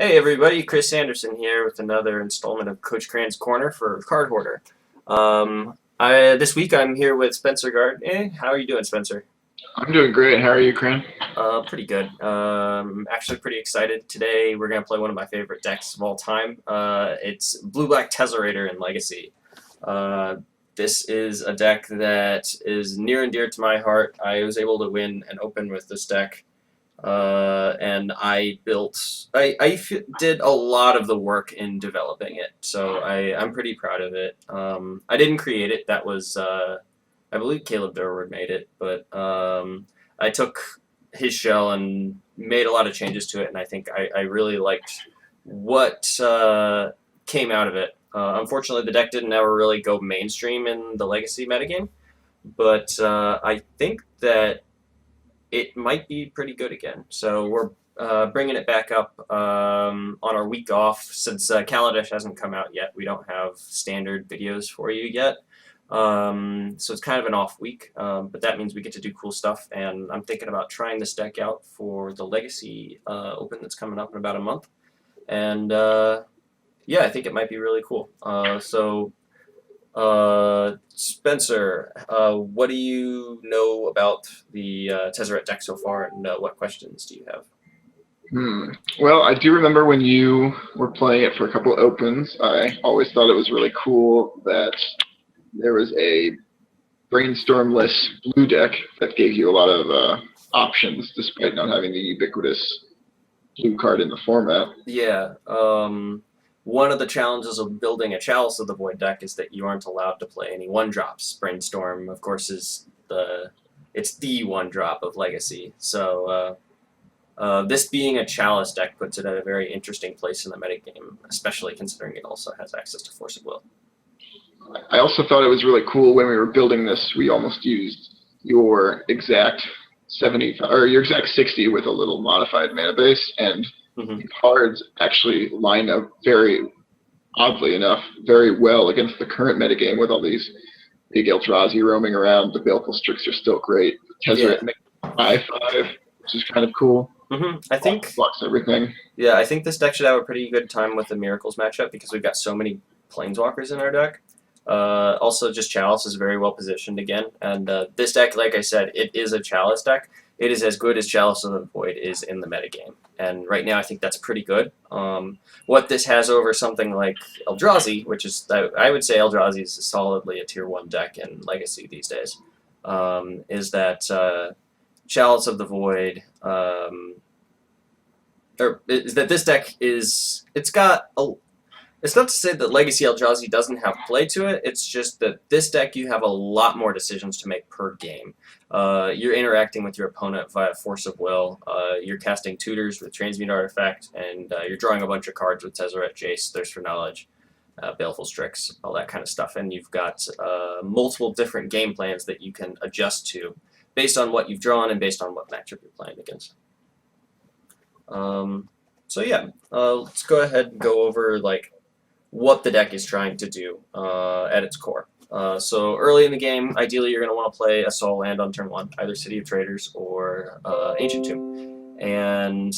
Hey everybody, Chris Andersen here with another installment of Coach Cran's Corner for Cardhoarder. This week I'm here with Spencer Gard. How are you doing, Spencer? I'm doing great. How are you, Chran? Pretty good. Actually pretty excited. Today we're going to play one of my favorite decks of all time. It's Blue-Black Tezzerator in Legacy. Uh, this is a deck that is near and dear to my heart. I was able to win an Open with this deck. And did a lot of the work in developing it, so I'm pretty proud of it. I didn't create it. That was, I believe Caleb Durward made it, but I took his shell and made a lot of changes to it, and I think I really liked what came out of it. Unfortunately, the deck didn't ever really go mainstream in the Legacy metagame, but I think that it might be pretty good again. So we're bringing it back up on our week off since Kaladesh hasn't come out yet. We don't have standard videos for you yet. So it's kind of an off week, but that means we get to do cool stuff, and I'm thinking about trying this deck out for the Legacy Open that's coming up in about a month. And yeah, I think it might be really cool. Spencer, what do you know about the Tezzeret deck so far, and what questions do you have? Well, I do remember when you were playing it for a couple of opens. I always thought it was really cool that there was a brainstormless blue deck that gave you a lot of options, despite not having the ubiquitous blue card in the format. Yeah. One of the challenges of building a Chalice of the Void deck is that you aren't allowed to play any one-drops. Brainstorm, of course, is it's the one-drop of Legacy. So this being a Chalice deck puts it at a very interesting place in the metagame, especially considering it also has access to Force of Will. I also thought it was really cool when we were building this. We almost used your exact 70 or your exact 60 with a little modified mana base, and the cards actually line up very, oddly enough, very well against the current metagame with all these big Eldrazi roaming around. The Baleful Strix are still great. Tezzeret makes 5/5, which is kind of cool. I think blocks everything. Yeah, I think this deck should have a pretty good time with the Miracles matchup because we've got so many Planeswalkers in our deck. Also, just Chalice is very well positioned again, and this deck, like I said, it is a Chalice deck. It is as good as Chalice of the Void is in the metagame, and right now I think that's pretty good. What this has over something like Eldrazi, which is, I would say Eldrazi is solidly a Tier 1 deck in Legacy these days, is that Chalice of the Void, is that this deck is, it's not to say that Legacy Eldrazi doesn't have play to it, it's just that this deck you have a lot more decisions to make per game. You're interacting with your opponent via Force of Will, you're casting tutors with Transmute Artifact, and you're drawing a bunch of cards with Tezzeret, Jace, Thirst for Knowledge, Baleful Strix, all that kind of stuff, and you've got multiple different game plans that you can adjust to based on what you've drawn and based on what matchup you're playing against. So yeah, let's go ahead and go over what the deck is trying to do at its core. So early in the game, ideally you're going to want to play a Soul Land on turn 1, either City of Traders or Ancient Tomb. And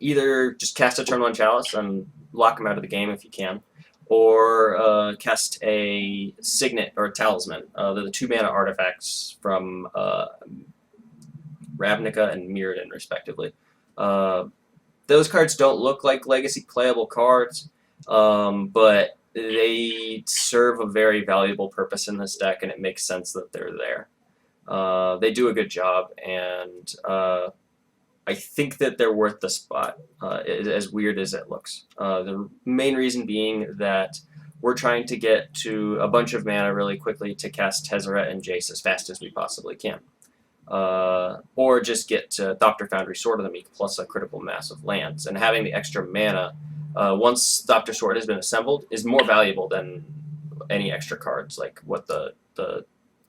either just cast a turn 1 Chalice and lock them out of the game if you can, or cast a Signet or a Talisman. They're the 2-mana artifacts from Ravnica and Mirrodin, respectively. Those cards don't look like Legacy playable cards, but they serve a very valuable purpose in this deck, and it makes sense that they're there. They do a good job, and I think that they're worth the spot, as weird as it looks. The main reason being that we're trying to get to a bunch of mana really quickly to cast Tezzeret and Jace as fast as we possibly can. Or just get to Thopter Foundry Sword of the Meek plus a critical mass of lands. And having the extra mana, once Thopter Sword has been assembled, is more valuable than any extra cards, like what the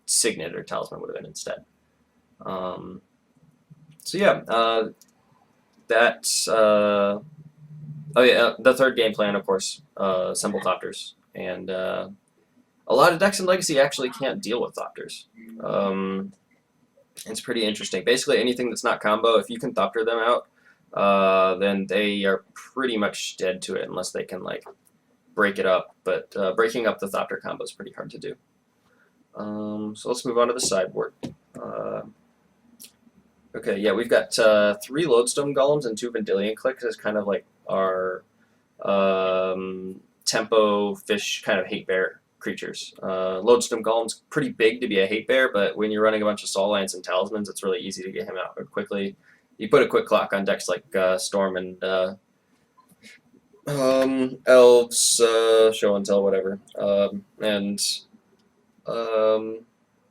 Signet or Talisman would have been instead. So yeah, that's... oh yeah, the third game plan, of course, assemble Thopters. And a lot of decks in Legacy actually can't deal with Thopters. It's pretty interesting. Basically, anything that's not combo, if you can Thopter them out, then they are pretty much dead to it unless they can like break it up. But breaking up the Thopter combo is pretty hard to do. So let's move on to the sideboard. Okay, yeah, we've got 3 Lodestone Golems and 2 Vendilion Clicks as kind of like our tempo fish kind of hate bear creatures. Lodestone Golem's pretty big to be a hate bear, but when you're running a bunch of Soul Lands and Talismans, it's really easy to get him out quickly. You put a quick clock on decks like Storm and Elves, Show and Tell, whatever, and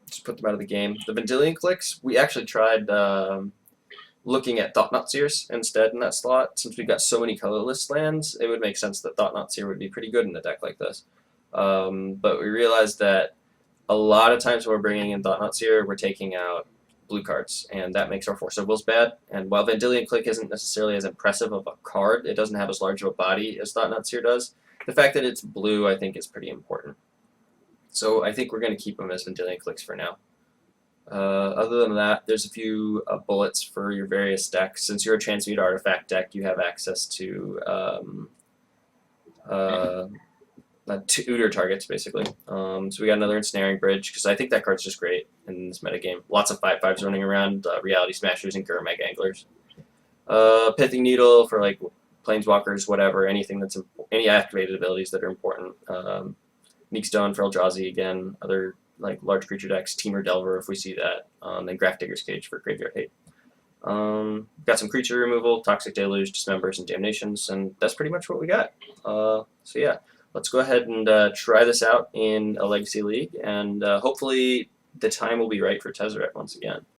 just put them out of the game. The Vendilion Clicks, we actually tried looking at Thought-Knot Seers instead in that slot. Since we've got so many colorless lands, it would make sense that Thought-Knot Seer would be pretty good in a deck like this. But we realized that a lot of times when we're bringing in Thought-Knot Seer, we're taking out blue cards, and that makes our Force of Wills bad. And while Vendilion Click isn't necessarily as impressive of a card, it doesn't have as large of a body as Thought-Knot Seer does. The fact that it's blue, I think, is pretty important. So I think we're going to keep them as Vendilion Clicks for now. Other than that, there's a few bullets for your various decks. Since you're a Transmute Artifact deck, you have access to tutor targets, basically. So we got another Ensnaring Bridge, because I think that card's just great in this metagame. Lots of 5/5s running around, Reality Smashers and Gurmag Anglers. Pithing Needle for like Planeswalkers, whatever, anything that's any activated abilities that are important. Meek Stone for Eldrazi again, other like large creature decks, Teamer Delver if we see that, then Grafdigger's Cage for Graveyard Hate. Got some creature removal, Toxic Deluge, Dismembers, and Damnations, and that's pretty much what we got. So yeah, let's go ahead and try this out in a Legacy League, and hopefully the time will be right for Tezzerator once again.